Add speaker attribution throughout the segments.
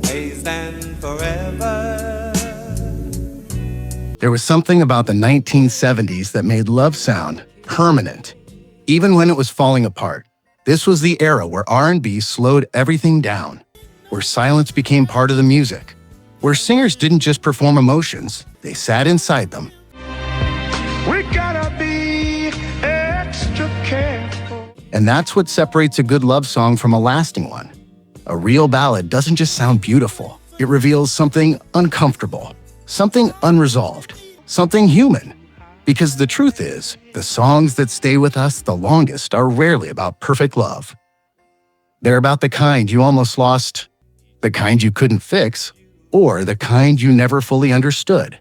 Speaker 1: may stand forever.
Speaker 2: There was something about the 1970s that made love sound permanent, even when it was falling apart. This was the era where R&B slowed everything down, where silence became part of the music, where singers didn't just perform emotions, they sat inside them.
Speaker 3: We gotta be extra careful.
Speaker 2: And that's what separates a good love song from a lasting one. A real ballad doesn't just sound beautiful, it reveals something uncomfortable, something unresolved, something human. Because the truth is, the songs that stay with us the longest are rarely about perfect love. They're about the kind you almost lost, the kind you couldn't fix, or the kind you never fully understood.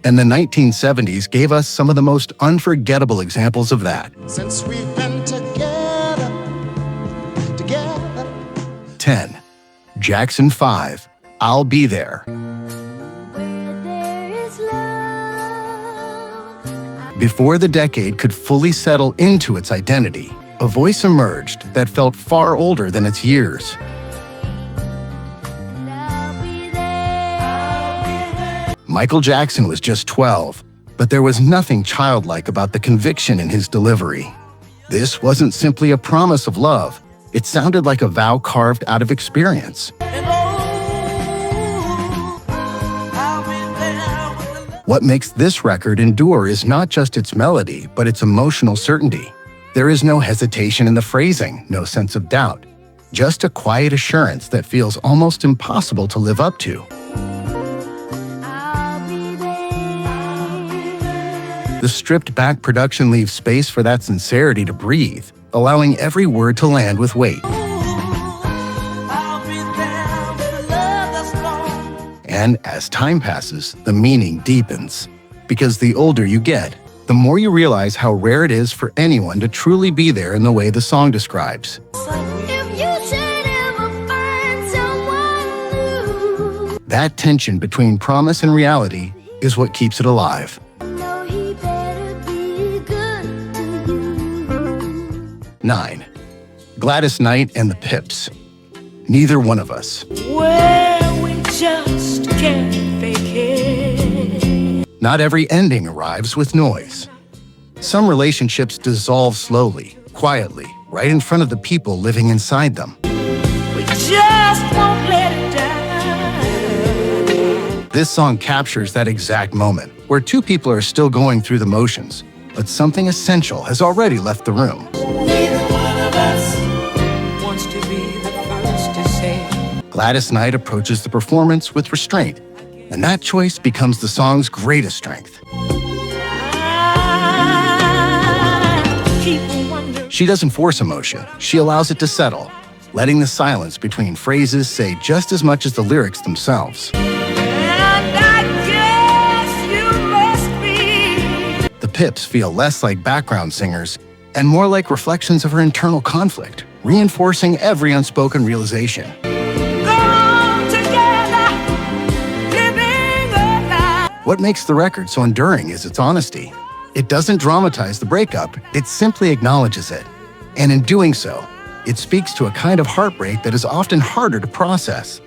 Speaker 2: And the 1970s gave us some of the most unforgettable examples of that.
Speaker 3: Since we've been together.
Speaker 2: 10. Jackson 5, I'll Be There. Before the decade could fully settle into its identity, a voice emerged that felt far older than its years. Michael Jackson was just 12, but there was nothing childlike about the conviction in his delivery. This wasn't simply a promise of love. It sounded like a vow carved out of experience. What makes this record endure is not just its melody, but its emotional certainty. There is no hesitation in the phrasing, no sense of doubt, just a quiet assurance that feels almost impossible to live up to. The stripped-back production leaves space for that sincerity to breathe, allowing every word to land with weight. And as time passes, the meaning deepens. Because the older you get, the more you realize how rare it is for anyone to truly be there in the way the song describes. That tension between promise and reality is what keeps it alive. 9. Gladys Knight and the Pips. Neither one of us.
Speaker 4: Well, we just can't fake it.
Speaker 2: Not every ending arrives with noise. Some relationships dissolve slowly, quietly, right in front of the people living inside them.
Speaker 4: We just won't let it die.
Speaker 2: This song captures that exact moment, where two people are still going through the motions, but something essential has already left the room.
Speaker 4: Neither one of us wants to be the first to say.
Speaker 2: Gladys Knight approaches the performance with restraint, and that choice becomes the song's greatest strength. She doesn't force emotion, she allows it to settle, letting the silence between phrases say just as much as the lyrics themselves. The Pips feel less like background singers and more like reflections of her internal conflict, reinforcing every unspoken realization. What makes the record so enduring is its honesty. It doesn't dramatize the breakup, it simply acknowledges it. And in doing so, it speaks to a kind of heartbreak that is often harder to process.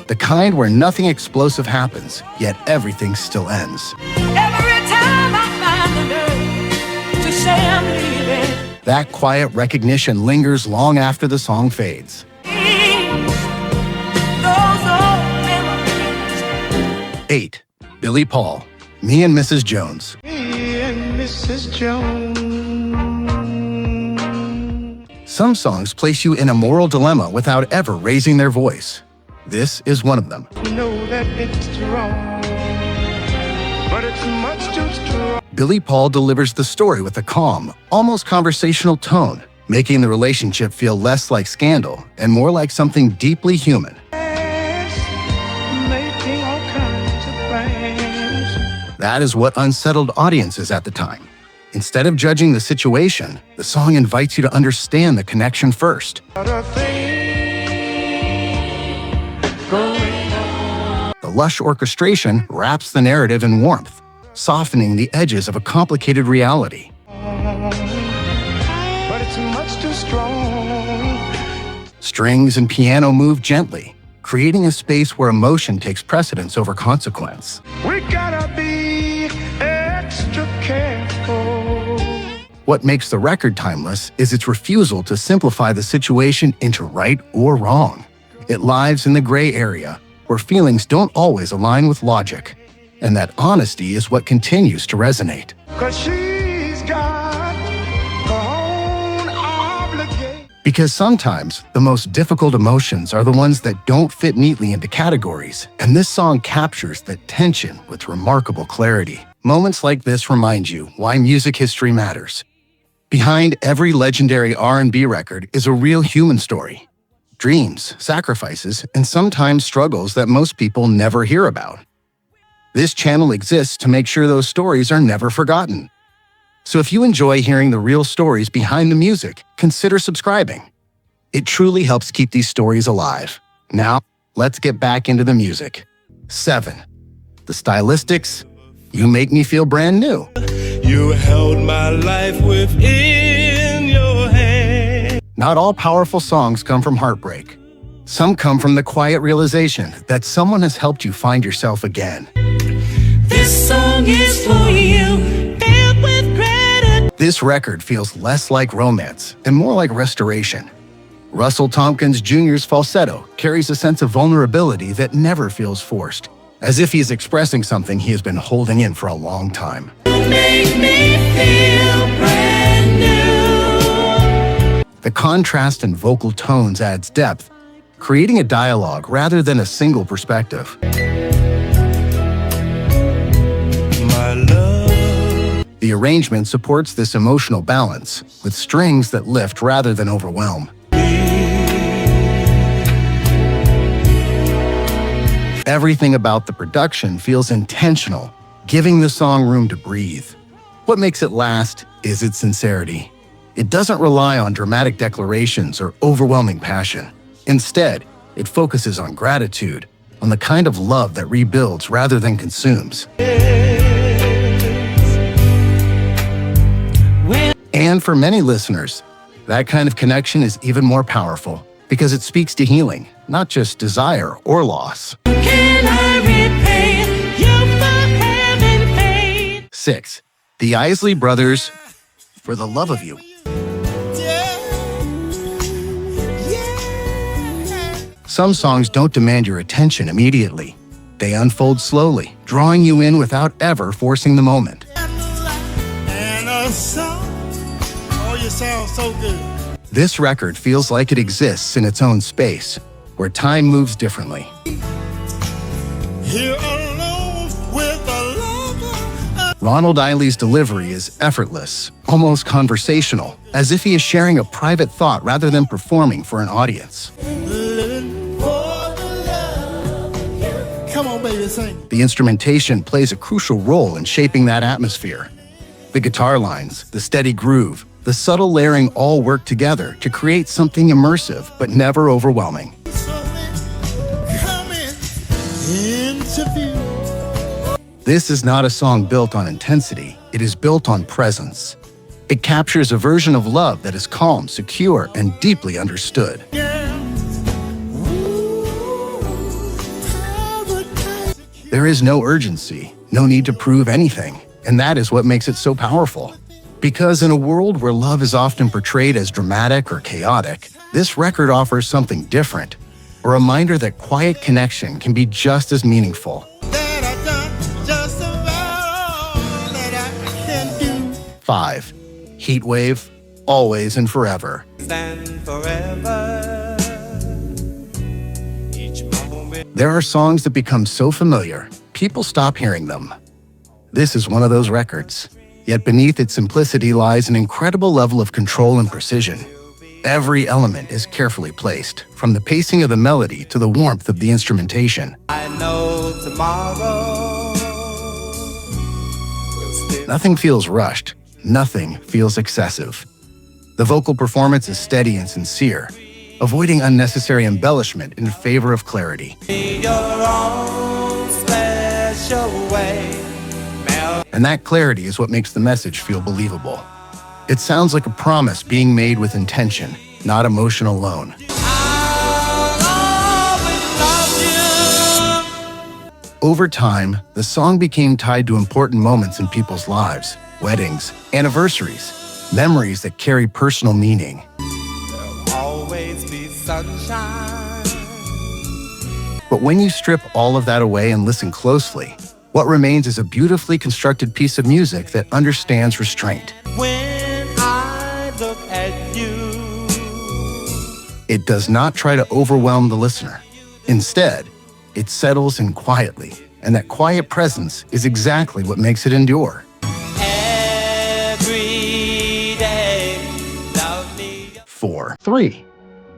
Speaker 2: The kind where nothing explosive happens, yet everything still ends.
Speaker 4: Every time I find the nerve to say I'm leaving.
Speaker 2: That quiet recognition lingers long after the song fades. 8. Billy Paul, Me and Mrs. Jones.
Speaker 3: Me and Mrs. Jones.
Speaker 2: Some songs place you in a moral dilemma without ever raising their voice. This is one of them.
Speaker 3: Know that it's wrong, but it's much too strong.
Speaker 2: Billy Paul delivers the story with a calm, almost conversational tone, making the relationship feel less like scandal and more like something deeply human.
Speaker 3: Making all kinds of plans.
Speaker 2: That is what unsettled audiences at the time. Instead of judging the situation, the song invites you to understand the connection first.
Speaker 3: Other things going on.
Speaker 2: The lush orchestration wraps the narrative in warmth, softening the edges of a complicated reality.
Speaker 3: But it's much too strong. strong.
Speaker 2: Strings and piano move gently, creating a space where emotion takes precedence over consequence.
Speaker 3: We gotta be extra careful.
Speaker 2: What makes the record timeless is its refusal to simplify the situation into right or wrong. It lives in the gray area, where feelings don't always align with logic. And that honesty is what continues to resonate.
Speaker 3: 'Cause she's got her own obligation.
Speaker 2: Because sometimes the most difficult emotions are the ones that don't fit neatly into categories, and this song captures that tension with remarkable clarity. Moments like this remind you why music history matters. Behind every legendary R&B record is a real human story. Dreams, sacrifices, and sometimes struggles that most people never hear about. This channel exists to make sure those stories are never forgotten. So if you enjoy hearing the real stories behind the music, consider subscribing. It truly helps keep these stories alive. Now, let's get back into the music. 7. The Stylistics, You Make Me Feel Brand New.
Speaker 1: You held my life within your hand.
Speaker 2: Not all powerful songs come from heartbreak. Some come from the quiet realization that someone has helped you find yourself again.
Speaker 4: This song is for you, filled with gratitude.
Speaker 2: This record feels less like romance and more like restoration. Russell Tompkins Jr.'s falsetto carries a sense of vulnerability that never feels forced, as if he's expressing something he has been holding in for a long time.
Speaker 4: You make me feel brand new.
Speaker 2: The contrast in vocal tones adds depth, creating a dialogue rather than a single perspective.
Speaker 1: My love.
Speaker 2: The arrangement supports this emotional balance, with strings that lift rather than overwhelm. Everything about the production feels intentional, giving the song room to breathe. What makes it last is its sincerity. It doesn't rely on dramatic declarations or overwhelming passion. Instead, it focuses on gratitude, on the kind of love that rebuilds rather than consumes. And for many listeners, that kind of connection is even more powerful because it speaks to healing, not just desire or loss.
Speaker 4: Can I repay you for having faith?
Speaker 2: 6. The Isley Brothers, For the Love of You. Some songs don't demand your attention immediately. They unfold slowly, drawing you in without ever forcing the moment.
Speaker 5: And a song. Oh, you sound so good.
Speaker 2: This record feels like it exists in its own space, where time moves differently.
Speaker 5: Here alone with a lover.
Speaker 2: Ronald Isley's delivery is effortless, almost conversational, as if he is sharing a private thought rather than performing for an audience.
Speaker 5: Living for the love of you. Come on, baby, sing.
Speaker 2: The instrumentation plays a crucial role in shaping that atmosphere. The guitar lines, the steady groove, the subtle layering all work together to create something immersive but never overwhelming.
Speaker 5: Coming into view.
Speaker 2: This is not a song built on intensity, it is built on presence. It captures a version of love that is calm, secure, and deeply understood. There is no urgency, no need to prove anything, and that is what makes it so powerful. Because in a world where love is often portrayed as dramatic or chaotic, this record offers something different, a reminder that quiet connection can be just as meaningful.
Speaker 5: That I've done just about all that I can do.
Speaker 2: 5. Heatwave, Always and Forever.
Speaker 1: Stand forever. Each moment.
Speaker 2: There are songs that become so familiar, people stop hearing them. This is one of those records. Yet beneath its simplicity lies an incredible level of control and precision. Every element is carefully placed, from the pacing of the melody to the warmth of the instrumentation.
Speaker 1: I know tomorrow will still.
Speaker 2: Nothing feels rushed. Nothing feels excessive. The vocal performance is steady and sincere, avoiding unnecessary embellishment in favor of clarity.
Speaker 1: Be your own special way.
Speaker 2: And that clarity is what makes the message feel believable. It sounds like a promise being made with intention, not emotion alone. Over time, the song became tied to important moments in people's lives, weddings, anniversaries, memories that carry personal meaning.
Speaker 1: There'll always be sunshine.
Speaker 2: But when you strip all of that away and listen closely, what remains is a beautifully constructed piece of music that understands restraint.
Speaker 1: When I look at you,
Speaker 2: It does not try to overwhelm the listener. Instead, it settles in quietly, and that quiet presence is exactly what makes it endure.
Speaker 1: every day, love me.
Speaker 2: 3.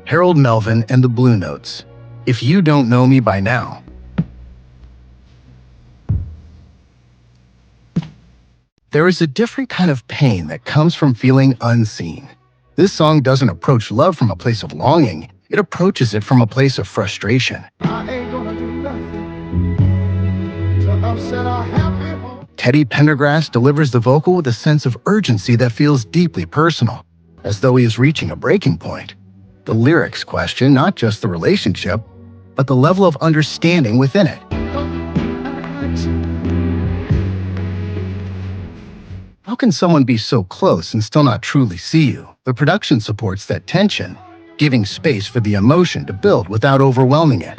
Speaker 2: Harold Melvin and the Blue Notes. If You Don't Know Me By Now. There is a different kind of pain that comes from feeling unseen. This song doesn't approach love from a place of longing, it approaches it from a place of frustration.
Speaker 3: I ain't gonna do nothing to upset our happy home.
Speaker 2: Teddy Pendergrass delivers the vocal with a sense of urgency that feels deeply personal, as though he is reaching a breaking point. The lyrics question not just the relationship, but the level of understanding within it. How can someone be so close and still not truly see you? The production supports that tension, giving space for the emotion to build without overwhelming it.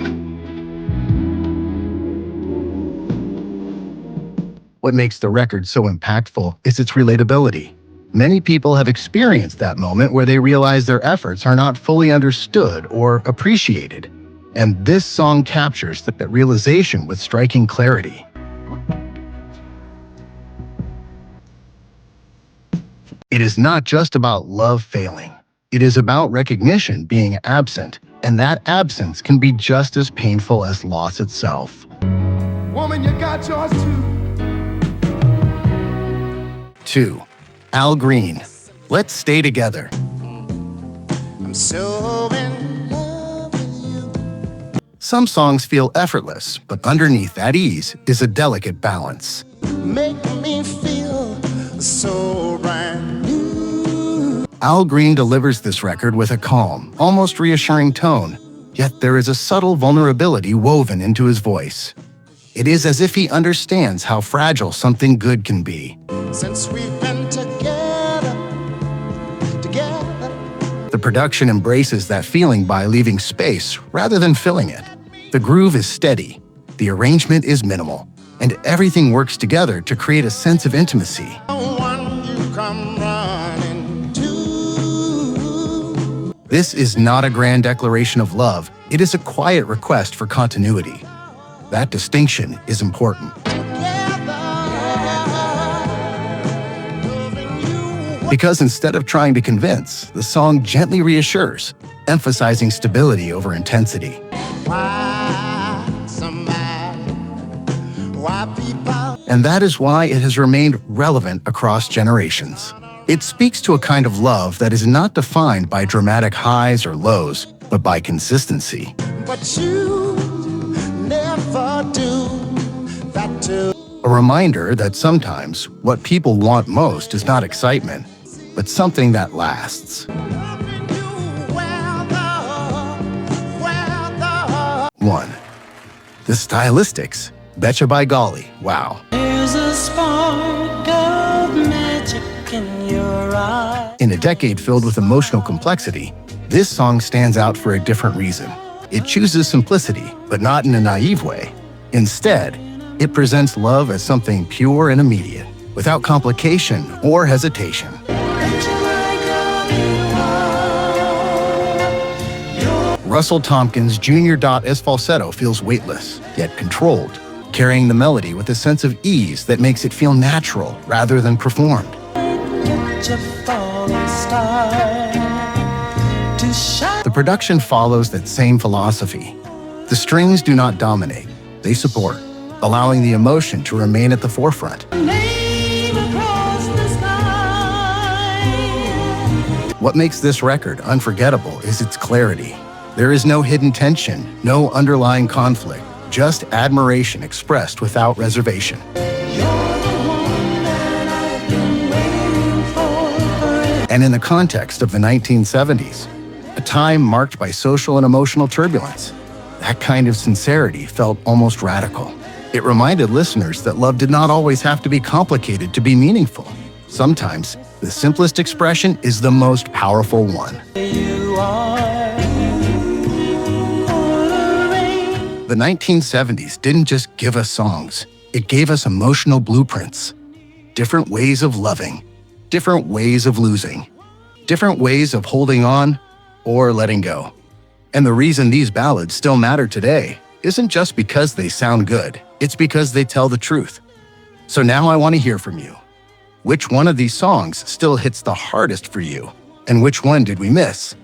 Speaker 2: What makes the record so impactful is its relatability. Many people have experienced that moment where they realize their efforts are not fully understood or appreciated. And this song captures that realization with striking clarity. It is not just about love failing. It is about recognition being absent, and that absence can be just as painful as loss itself.
Speaker 3: Woman, you got yours too.
Speaker 2: 2. Al Green, Let's Stay Together.
Speaker 5: I'm so in love with you.
Speaker 2: Some songs feel effortless, but underneath that ease is a delicate balance.
Speaker 5: Make me feel so brand new.
Speaker 2: Al Green delivers this record with a calm, almost reassuring tone, yet there is a subtle vulnerability woven into his voice. It is as if he understands how fragile something good can be.
Speaker 5: Since we've been together.
Speaker 2: The production embraces that feeling by leaving space rather than filling it. The groove is steady, the arrangement is minimal, and everything works together to create a sense of intimacy.
Speaker 5: One you come running to.
Speaker 2: This is not a grand declaration of love, it is a quiet request for continuity. That distinction is important. Because instead of trying to convince, the song gently reassures, emphasizing stability over intensity.
Speaker 5: Why people?
Speaker 2: And that is why it has remained relevant across generations. It speaks to a kind of love that is not defined by dramatic highs or lows, but by consistency.
Speaker 5: But you never do that too.
Speaker 2: A reminder that sometimes what people want most is not excitement, but something that lasts. 1. The Stylistics, Betcha by Golly, Wow.
Speaker 4: There's a spark of magic in your eye.
Speaker 2: In a decade filled with emotional complexity, this song stands out for a different reason. It chooses simplicity, but not in a naive way. Instead, it presents love as something pure and immediate, without complication or hesitation. Russell Tompkins' Junior Dot as falsetto feels weightless, yet controlled, carrying the melody with a sense of ease that makes it feel natural rather than performed. The production follows that same philosophy. The strings do not dominate, they support, allowing the emotion to remain at the forefront. What makes this record unforgettable is its clarity. There is no hidden tension, no underlying conflict, just admiration expressed without reservation. And in the context of the 1970s, a time marked by social and emotional turbulence, that kind of sincerity felt almost radical. It reminded listeners that love did not always have to be complicated to be meaningful. Sometimes, the simplest expression is the most powerful one. The 1970s didn't just give us songs, it gave us emotional blueprints. Different ways of loving, different ways of losing, different ways of holding on or letting go. And the reason these ballads still matter today isn't just because they sound good, it's because they tell the truth. So now I want to hear from you. Which one of these songs still hits the hardest for you? And which one did we miss?